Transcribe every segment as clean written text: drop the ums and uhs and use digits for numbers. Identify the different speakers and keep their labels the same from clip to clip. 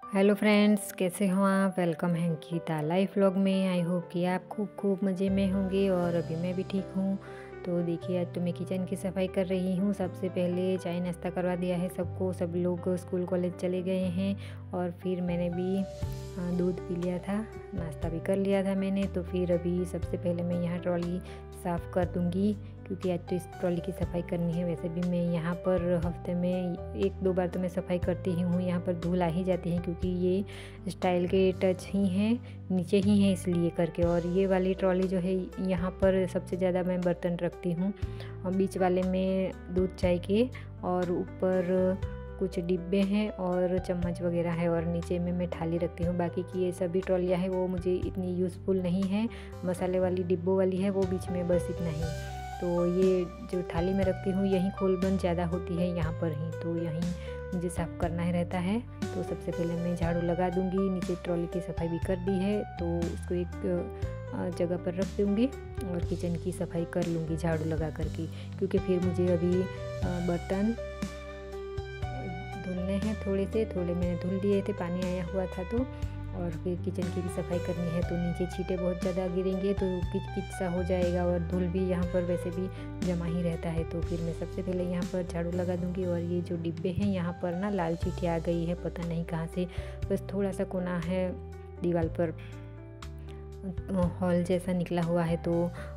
Speaker 1: Hello friends, कैसे हो आप। वेलकम है गीता लाइफ व्लॉग में। आई होप कि आप खूब खूब मज़े में होंगे और अभी मैं भी ठीक हूँ। तो देखिए, आज तो मैं किचन की सफाई कर रही हूँ। सबसे पहले चाय नाश्ता करवा दिया है सबको। सब लोग स्कूल कॉलेज चले गए हैं और फिर मैंने भी दूध पी लिया था, नाश्ता भी कर लिया था मैंने। तो फिर अभी सबसे पहले मैं यहाँ ट्रॉली साफ़ कर दूँगी क्योंकि आज तो इस ट्रॉली की सफाई करनी है। वैसे भी मैं यहाँ पर हफ्ते में 1-2 बार तो मैं सफाई करती ही हूँ। यहाँ पर धूल आ ही जाती है क्योंकि ये स्टाइल के टच ही हैं, नीचे ही हैं इसलिए करके। और ये वाली ट्रॉली जो है, यहाँ पर सबसे ज़्यादा मैं बर्तन रखती हूँ और बीच वाले में दूध चाय के, और ऊपर कुछ डिब्बे हैं और चम्मच वगैरह है, और नीचे में मैं थाली रखती हूँ। बाकी की ये सभी ट्रॉलियाँ हैं वो मुझे इतनी यूज़फुल नहीं है। मसाले वाली डिब्बों वाली है वो बीच में, बस इतना ही। तो ये जो थाली में रखती हूँ यहीं खोल बंद ज़्यादा होती है यहाँ पर ही, तो यहीं मुझे साफ़ करना ही रहता है। तो सबसे पहले मैं झाड़ू लगा दूँगी। नीचे ट्रॉली की सफाई भी कर दी है तो उसको एक जगह पर रख दूँगी और किचन की सफाई कर लूँगी झाड़ू लगा करके, क्योंकि फिर मुझे अभी बर्तन धुलने हैं। थोड़े मैंने धुल दिए थे, पानी आया हुआ था तो। और फिर किचन की भी सफाई करनी है। तो नीचे छींटे बहुत ज़्यादा गिरेंगे तो किच किच सा हो जाएगा और धूल भी यहाँ पर वैसे भी जमा ही रहता है। तो फिर मैं सबसे पहले यहाँ पर झाड़ू लगा दूँगी। और ये जो डिब्बे हैं यहाँ पर ना लाल चींटी आ गई है, पता नहीं कहाँ से। बस थोड़ा सा कोना है दीवार पर हॉल जैसा निकला हुआ है तो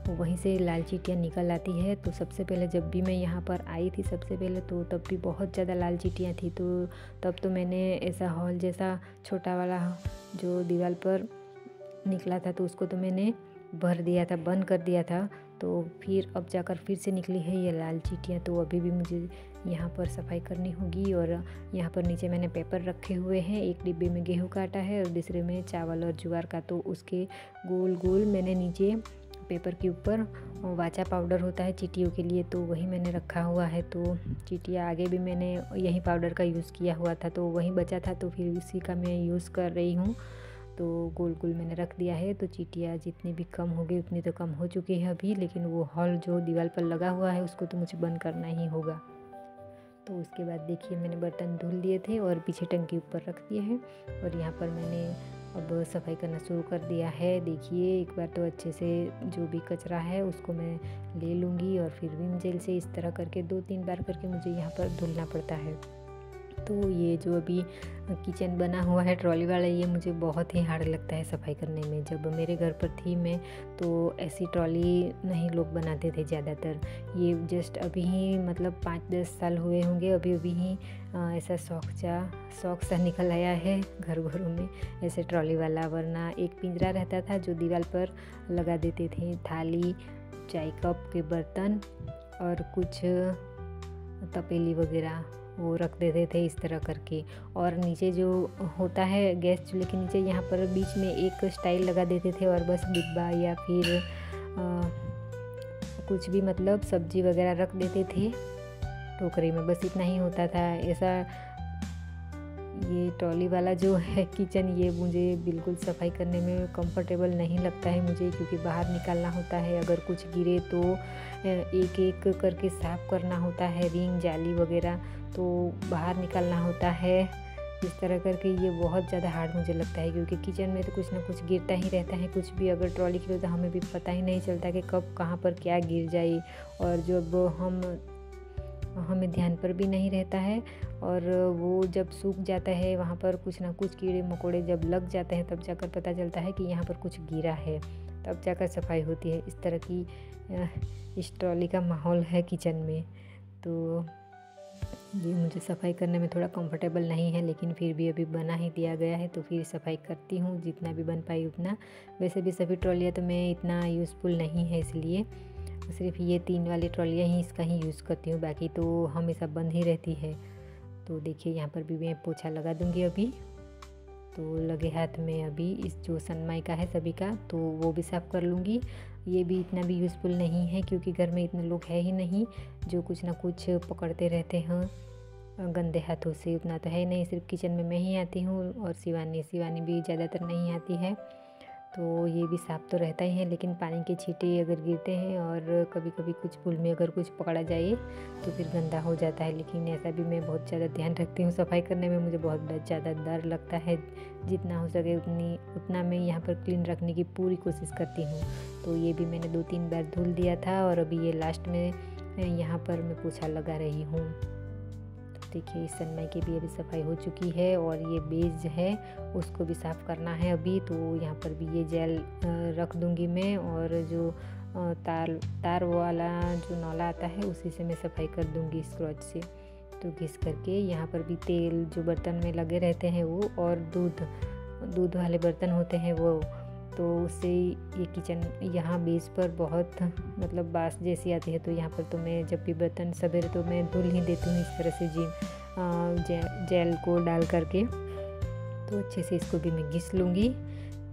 Speaker 1: वहीं से लाल चींटियाँ निकल आती है। तो सबसे पहले जब भी मैं यहाँ पर आई थी सबसे पहले, तो तब भी बहुत ज़्यादा लाल चींटियाँ थी। तो तब तो मैंने ऐसा हॉल जैसा छोटा वाला जो दीवार पर निकला था तो उसको तो मैंने भर दिया था, बंद कर दिया था। तो फिर अब जाकर फिर से निकली है ये लाल चींटियाँ। तो अभी भी मुझे यहाँ पर सफाई करनी होगी। और यहाँ पर नीचे मैंने पेपर रखे हुए हैं। एक डिब्बे में गेहूँ का आटा है और दूसरे में चावल और ज्वार का। तो उसके गोल गोल मैंने नीचे पेपर के ऊपर वाचा पाउडर होता है चींटियों के लिए, तो वही मैंने रखा हुआ है। तो चींटियाँ आगे भी मैंने यही पाउडर का यूज़ किया हुआ था तो वही बचा था, तो फिर उसी का मैं यूज़ कर रही हूँ। तो गोल गोल मैंने रख दिया है। तो चींटियाँ जितनी भी कम हो गई उतनी तो कम हो चुकी है अभी, लेकिन वो हॉल जो दीवार पर लगा हुआ है उसको तो मुझे बंद करना ही होगा। तो उसके बाद देखिए, मैंने बर्तन धुल दिए थे और पीछे टंकी ऊपर रख दिए हैं और यहाँ पर मैंने अब सफाई करना शुरू कर दिया है। देखिए, एक बार तो अच्छे से जो भी कचरा है उसको मैं ले लूँगी और फिर विम जेल से इस तरह करके 2-3 बार करके मुझे यहाँ पर धुलना पड़ता है। तो ये जो अभी किचन बना हुआ है ट्रॉली वाला, ये मुझे बहुत ही हार्ड लगता है सफाई करने में। जब मेरे घर पर थी मैं तो ऐसी ट्रॉली नहीं लोग बनाते थे ज़्यादातर। ये जस्ट अभी ही मतलब 5-10 साल हुए होंगे, अभी अभी ही ऐसा शौक सा निकल आया है घर घरों में ऐसे ट्रॉली वाला। वरना एक पिंजरा रहता था जो दीवार पर लगा देते थे, थाली, चाय कप के बर्तन और कुछ तपेली वगैरह वो रख देते थे इस तरह करके। और नीचे जो होता है गैस चूल्हे के नीचे, यहाँ पर बीच में एक स्टाइल लगा देते थे और बस डिब्बा या फिर कुछ भी मतलब सब्जी वगैरह रख देते थे टोकरी में, बस इतना ही होता था ऐसा। ये ट्रॉली वाला जो है किचन, ये मुझे बिल्कुल सफाई करने में कंफर्टेबल नहीं लगता है मुझे, क्योंकि बाहर निकालना होता है। अगर कुछ गिरे तो एक एक करके साफ़ करना होता है, रिंग जाली वगैरह तो बाहर निकालना होता है। इस तरह करके ये बहुत ज़्यादा हार्ड मुझे लगता है, क्योंकि किचन में तो कुछ ना कुछ गिरता ही रहता है। कुछ भी अगर ट्रॉली की तो हमें भी पता ही नहीं चलता कि कब कहाँ पर क्या गिर जाए, और जब हमें ध्यान पर भी नहीं रहता है। और वो जब सूख जाता है वहाँ पर कुछ ना कुछ कीड़े मकोड़े जब लग जाते हैं तब जाकर पता चलता है कि यहाँ पर कुछ गिरा है, तब जाकर सफाई होती है। इस तरह की इस ट्रॉली का माहौल है किचन में। तो ये मुझे सफाई करने में थोड़ा कंफर्टेबल नहीं है, लेकिन फिर भी अभी बना ही दिया गया है तो फिर सफाई करती हूँ जितना भी बन पाई उतना। वैसे भी सभी ट्रॉलियाँ तो मैं इतना यूज़फुल नहीं है, इसलिए सिर्फ ये 3 वाली ट्रॉलियाँ ही इसका ही यूज़ करती हूँ, बाकी तो हमेशा बंद ही रहती है। तो देखिए, यहाँ पर भी मैं पोछा लगा दूँगी अभी। तो लगे हाथ में अभी इस जो सनमाई का है सभी का, तो वो भी साफ़ कर लूँगी। ये भी इतना भी यूज़फुल नहीं है क्योंकि घर में इतने लोग है ही नहीं जो कुछ ना कुछ पकड़ते रहते हैं गंदे हाथों से। उतना तो है नहीं, सिर्फ किचन में मैं ही आती हूँ और शिवानी भी ज़्यादातर नहीं आती है। तो ये भी साफ़ तो रहता ही है, लेकिन पानी के छींटे अगर गिरते हैं और कभी कभी कुछ फूल में अगर कुछ पकड़ा जाए तो फिर गंदा हो जाता है। लेकिन ऐसा भी मैं बहुत ज़्यादा ध्यान रखती हूँ सफाई करने में, मुझे बहुत ज़्यादा डर लगता है। जितना हो सके उतना मैं यहाँ पर क्लीन रखने की पूरी कोशिश करती हूँ। तो ये भी मैंने 2-3 बार धुल दिया था और अभी ये लास्ट में यहाँ पर मैं पोछा लगा रही हूँ। देखिए इस सनमाई की भी अभी सफाई हो चुकी है और ये बेज है उसको भी साफ़ करना है अभी। तो यहाँ पर भी ये जेल रख दूँगी मैं, और जो तार वाला जो नौला आता है उसी से मैं सफाई कर दूँगी स्क्रॉच से। तो घिस करके यहाँ पर भी तेल जो बर्तन में लगे रहते हैं वो, और दूध वाले बर्तन होते हैं वो, तो उससे ये किचन यहाँ बेस पर बहुत मतलब बास जैसी आती है। तो यहाँ पर तो मैं जब भी बर्तन सवेरे तो मैं धुल ही देती हूँ इस तरह से जेल को डाल करके। तो अच्छे से इसको भी मैं घिस लूँगी।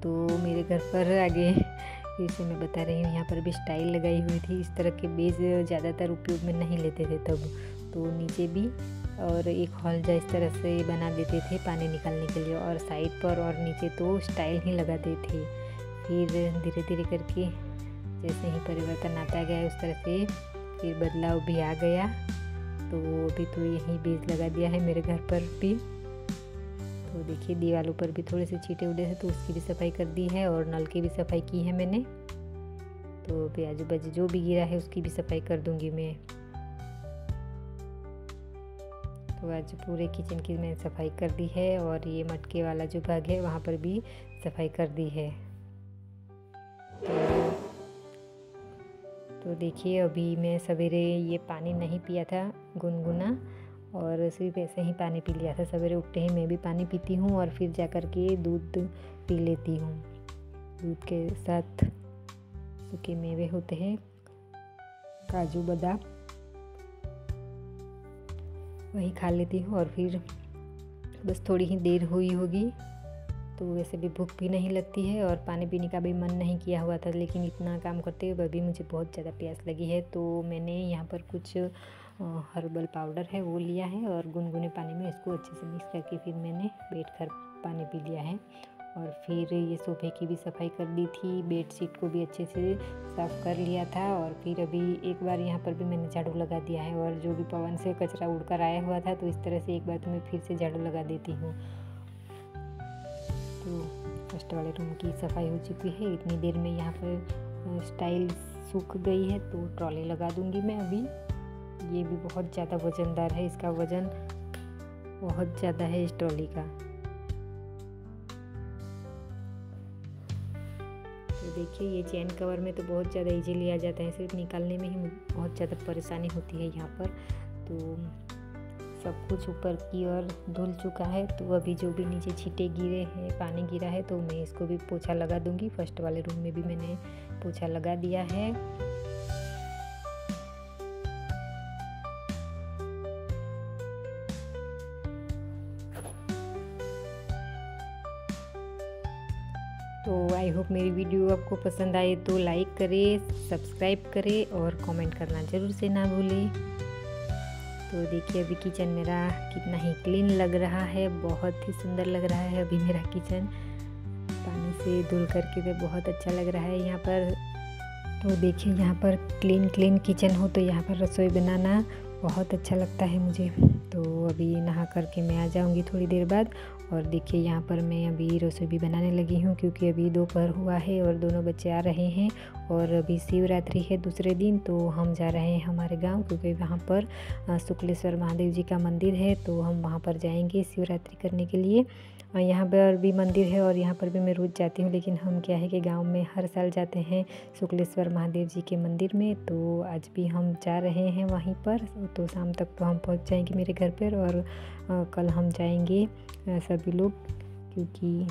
Speaker 1: तो मेरे घर पर आगे जैसे मैं बता रही हूँ यहाँ पर भी स्टाइल लगाई हुई थी। इस तरह के बेस ज़्यादातर उपयोग में नहीं लेते थे तब, तो नीचे भी और एक हॉल इस तरह से बना देते थे पानी निकालने के लिए, और साइड पर और नीचे तो स्टाइल ही लगाते थे। फिर धीरे धीरे करके जैसे ही परिवर्तन आता गया उस तरह से फिर बदलाव भी आ गया। तो अभी तो यही बेस लगा दिया है मेरे घर पर भी। तो देखिए दीवारों पर भी थोड़े से छींटे उड़े थे तो उसकी भी सफाई कर दी है, और नल की भी सफाई की है मैंने। तो अभी आजू बाजू जो भी गिरा है उसकी भी सफाई कर दूंगी मैं। तो आज पूरे किचन की मैंने सफाई कर दी है, और ये मटके वाला जो भाग है वहाँ पर भी सफाई कर दी है। तो देखिए अभी मैं सवेरे ये पानी नहीं पिया था गुनगुना, और सिर्फ ऐसे ही पानी पी लिया था। सवेरे उठते ही मैं भी पानी पीती हूँ और फिर जा कर के दूध पी लेती हूँ। दूध के साथ सूखे मेवे होते हैं, काजू बादाम, वही खा लेती हूँ। और फिर बस थोड़ी ही देर हुई होगी तो वैसे भी भूख भी नहीं लगती है और पानी पीने का भी मन नहीं किया हुआ था, लेकिन इतना काम करते हुए भी मुझे बहुत ज़्यादा प्यास लगी है। तो मैंने यहाँ पर कुछ हर्बल पाउडर है वो लिया है, और गुनगुने पानी में इसको अच्छे से मिक्स करके फिर मैंने बैठकर पानी पी लिया है। और फिर ये सोफे की भी सफाई कर दी थी, बेडशीट को भी अच्छे से साफ़ कर लिया था। और फिर अभी एक बार यहाँ पर भी मैंने झाड़ू लगा दिया है, और जो भी पवन से कचरा उड़कर आया हुआ था तो इस तरह से एक बार तो मैं फिर से झाड़ू लगा देती हूँ। तो फर्स्ट वाले रूम की सफाई हो चुकी है। इतनी देर में यहाँ पर स्टाइल सूख गई है तो ट्रॉली लगा दूँगी मैं अभी। ये भी बहुत ज़्यादा वज़नदार है, इसका वज़न बहुत ज़्यादा है इस ट्रॉली का। तो देखिए ये चेन कवर में तो बहुत ज़्यादा इजीली आ जाता है, सिर्फ निकालने में ही बहुत ज़्यादा परेशानी होती है यहाँ पर। तो सब कुछ ऊपर की ओर धुल चुका है, तो अभी जो भी नीचे छींटे गिरे हैं, पानी गिरा है, तो मैं इसको भी पोछा लगा दूंगी। फर्स्ट वाले रूम में भी मैंने पोछा लगा दिया है। तो आई होप मेरी वीडियो आपको पसंद आए तो लाइक करें, सब्सक्राइब करें और कमेंट करना ज़रूर से ना भूलें। तो देखिए अभी किचन मेरा कितना ही क्लीन लग रहा है, बहुत ही सुंदर लग रहा है अभी मेरा किचन। पानी से धुल करके तो बहुत अच्छा लग रहा है यहाँ पर। तो देखिए यहाँ पर क्लीन किचन हो तो यहाँ पर रसोई बनाना बहुत अच्छा लगता है मुझे। तो अभी नहा करके मैं आ जाऊँगी थोड़ी देर बाद। और देखिए यहाँ पर मैं अभी रसोई भी बनाने लगी हूँ, क्योंकि अभी दोपहर हुआ है और दोनों बच्चे आ रहे हैं, और अभी शिवरात्रि है दूसरे दिन। तो हम जा रहे हैं हमारे गांव, क्योंकि वहाँ पर शुक्लेश्वर महादेव जी का मंदिर है, तो हम वहाँ पर जाएंगे शिवरात्रि करने के लिए। यहाँ पर भी मंदिर है और यहाँ पर भी मैं रोज़ जाती हूँ, लेकिन हम क्या है कि गांव में हर साल जाते हैं शुक्लेश्वर महादेव जी के मंदिर में। तो आज भी हम जा रहे हैं वहीं पर। तो शाम तक तो हम पहुँच जाएंगे मेरे घर पर, और कल हम जाएंगे सभी लोग, क्योंकि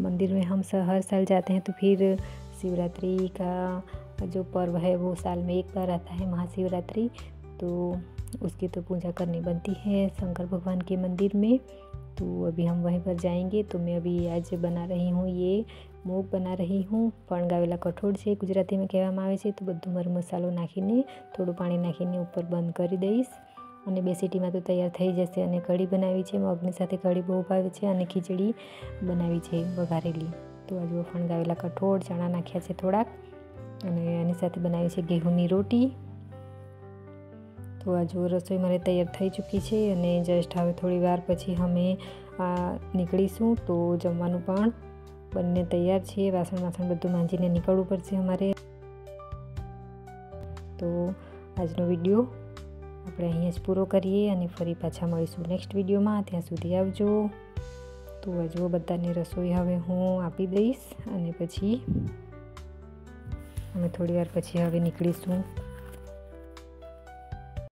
Speaker 1: मंदिर में हम हर साल जाते हैं। तो फिर शिवरात्रि का जो पर्व है वो साल में एक बार आता है, महाशिवरात्रि, तो उसकी तो पूजा करनी बनती है शंकर भगवान के मंदिर में। तो अभी हम वहीं पर जाएंगे। तो मैं अभी आज बना रही हूँ, ये मूग बना रही हूँ फणगावेला कठोળ છે ગુજરાતીમાં કહેવામાં આવે છે। તો બધું મારો મસાલો નાખીને થોડું પાણી નાખીને ઉપર બંધ કરી દઈશ, અને 2 સીટીમાં તો તૈયાર થઈ જશે। અને કઢી બનાવી છે, મગની સાથે કઢી બહુ ભાવે છે, અને ખીચડી બનાવી છે વઘારેલી। તો આ જુઓ ફણગાવેલા કઠોળ, ચણા નાખ્યા છે થોડાક, અને આની સાથે બનાવી છે ઘઉંની રોટી. તો આ જુઓ રસોઈ મારે તૈયાર થઈ ચૂકી છે અને જસ્ટ હવે થોડી વાર પછી અમે નીકળીશું. તો જમવાનું પણ બંને તૈયાર છે. વાસણ બધું માંજીને નીકળવું પડશે અમારે. તો આજનો વિડીયો આપણે અહીંયા જ પૂરો કરીએ અને ફરી પાછા મળીશું નેક્સ્ટ વિડીયોમાં. ત્યાં સુધી આવજો. તો આ જુઓ બધાની રસોઈ હવે હું આપી દઈશ અને પછી અમે થોડી વાર પછી હવે નીકળીશું